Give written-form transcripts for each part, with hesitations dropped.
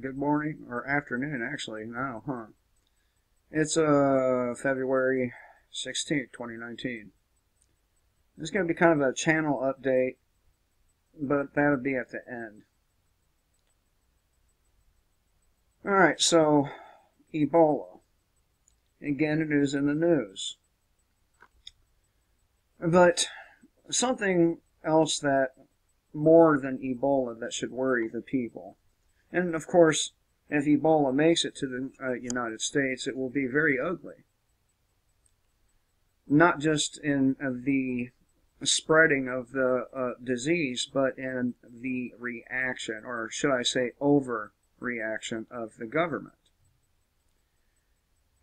good morning, or afternoon actually now, huh? It's February 16th, 2019. This is going to be kind of a channel update, but that'll be at the end. Alright, so Ebola. Again, it is in the news. But something else that more than Ebola that should worry the people. And of course, if Ebola makes it to the United States, it will be very ugly. Not just in the spreading of the disease, but in the reaction, or should I say overreaction of the government.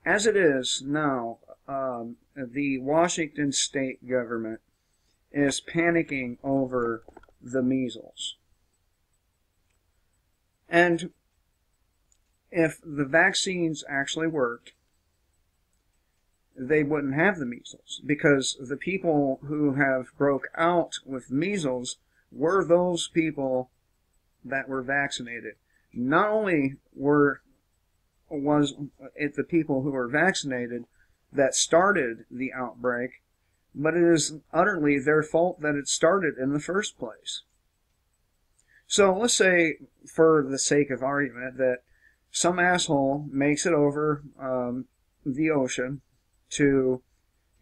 As it is now, the Washington state government is panicking over the measles. And if the vaccines actually worked, they wouldn't have the measles, because the people who have broke out with measles were those people that were vaccinated. Not only was it the people who were vaccinated that started the outbreak, but it is utterly their fault that it started in the first place. So let's say, for the sake of argument, that some asshole makes it over the ocean to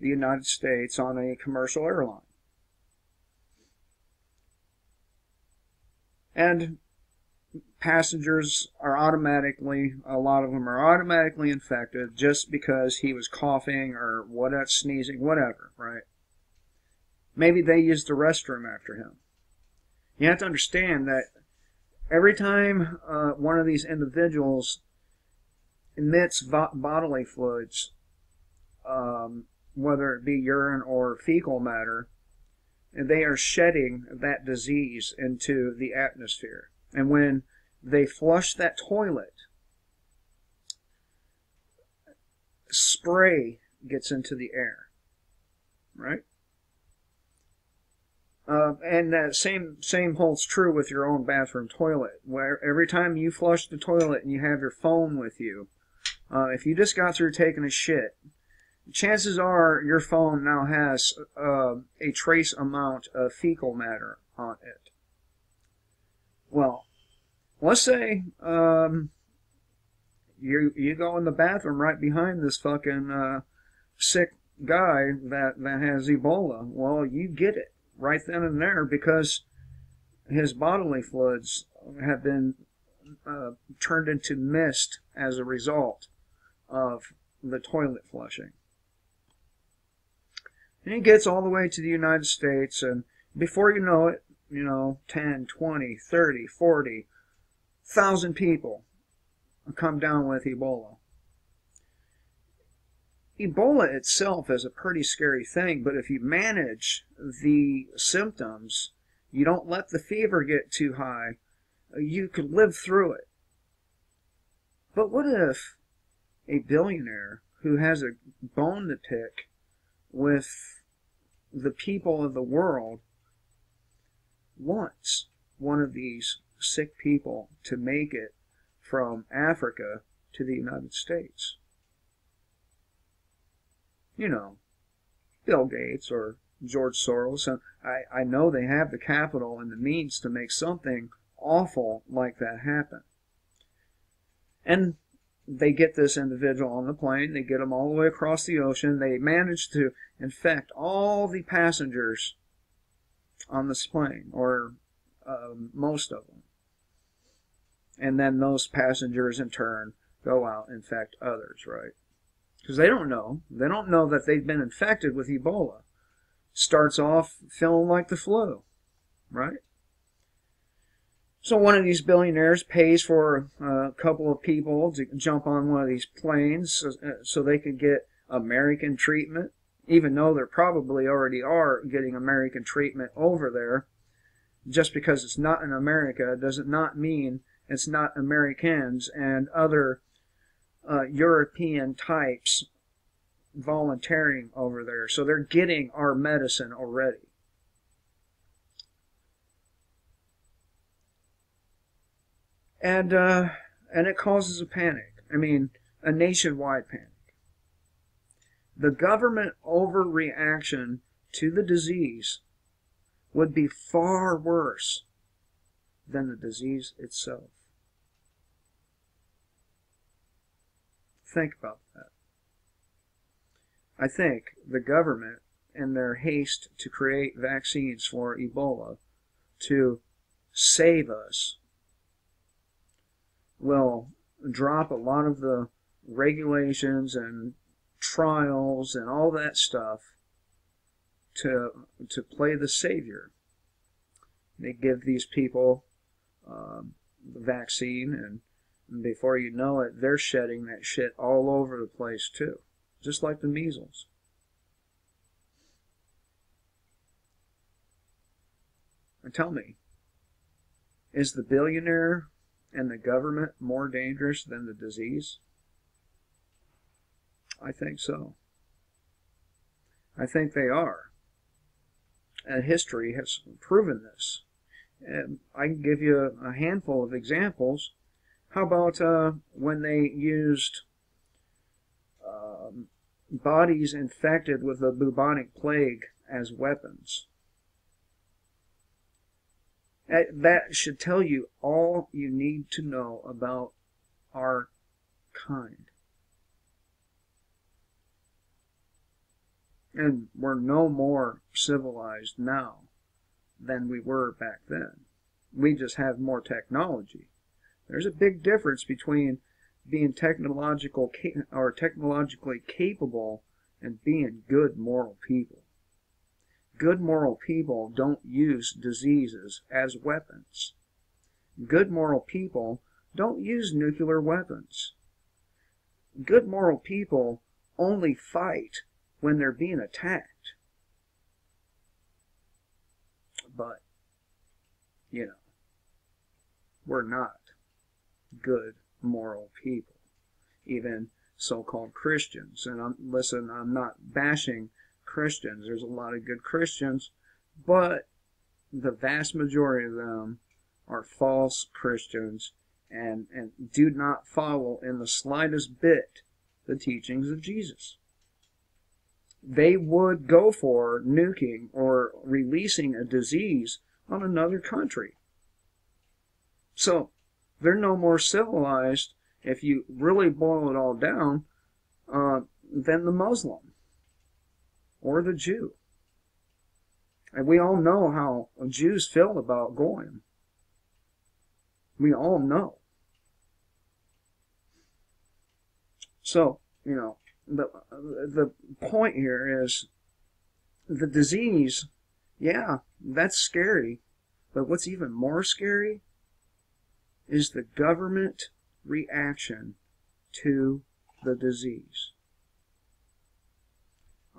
the United States on a commercial airline. And passengers are automatically, a lot of them are automatically infected just because he was coughing or whatever, sneezing, whatever, right? Maybe they used the restroom after him. You have to understand that every time one of these individuals emits bodily fluids, whether it be urine or fecal matter, they are shedding that disease into the atmosphere. And when they flush that toilet, spray gets into the air, right? And that same holds true with your own bathroom toilet, where every time you flush the toilet and you have your phone with you, if you just got through taking a shit, chances are your phone now has a trace amount of fecal matter on it. Well, let's say you go in the bathroom right behind this fucking sick guy that has Ebola. Well, you get it right then and there, because his bodily fluids have been turned into mist as a result of the toilet flushing. And he gets all the way to the United States, and before you know it, 10, 20, 30, 40,000 people come down with Ebola. Ebola itself is a pretty scary thing, but if you manage the symptoms, you don't let the fever get too high, you could live through it. But what if a billionaire who has a bone to pick with the people of the world wants one of these sick people to make it from Africa to the United States? Bill Gates or George Soros. And I know they have the capital and the means to make something awful like that happen. And they get this individual on the plane, they get him all the way across the ocean, they manage to infect all the passengers on this plane, or most of them. And then those passengers in turn go out and infect others, right? Because they don't know that they've been infected with Ebola. Starts off feeling like the flu, right? So one of these billionaires pays for a couple of people to jump on one of these planes so they could get American treatment, even though they probably already are getting American treatment over there. Just because it's not in America does not mean it's not Americans and other European types volunteering over there. So they're getting our medicine already. And And it causes a panic. I mean, a nationwide panic. The government overreaction to the disease would be far worse than the disease itself. Think about that. I think the government, in their haste to create vaccines for Ebola to save us, will drop a lot of the regulations and trials and all that stuff to play the savior. They give these people the vaccine, and before you know it, they're shedding that shit all over the place too, just like the measles. And tell me, is the billionaire and the government more dangerous than the disease? I think so. I think they are. And history has proven this. And I can give you a handful of examples. How about when they used bodies infected with the bubonic plague as weapons? That should tell you all you need to know about our kind. And we're no more civilized now than we were back then. We just have more technology. There's a big difference between being technologically capable and being good moral people. Good moral people don't use diseases as weapons. Good moral people don't use nuclear weapons. Good moral people only fight when they're being attacked. But, you know, we're not good moral people. Even so-called Christians. And listen, I'm not bashing Christians. There's a lot of good Christians, but the vast majority of them are false Christians and do not follow in the slightest bit the teachings of Jesus. They would go for nuking or releasing a disease on another country. So they're no more civilized, if you really boil it all down, than the Muslim or the Jew. And we all know how Jews feel about Goyim. We all know. So, you know, the point here is the disease, yeah, that's scary. But what's even more scary is the government reaction to the disease.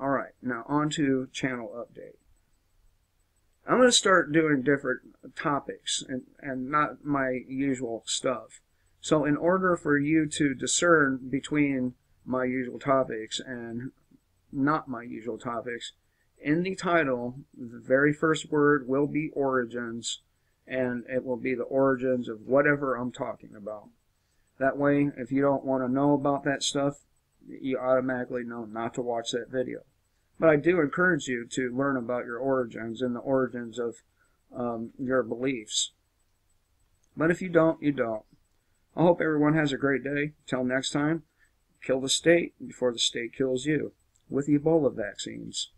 All right, now on to channel update. I'm going to start doing different topics and not my usual stuff. So in order for you to discern between my usual topics and not my usual topics, in the title, the very first word will be origins, and it will be the origins of whatever I'm talking about. That way, if you don't want to know about that stuff, you automatically know not to watch that video. But I do encourage you to learn about your origins and the origins of your beliefs. But if you don't, you don't. I hope everyone has a great day. Till next time, kill the state before the state kills you with Ebola vaccines.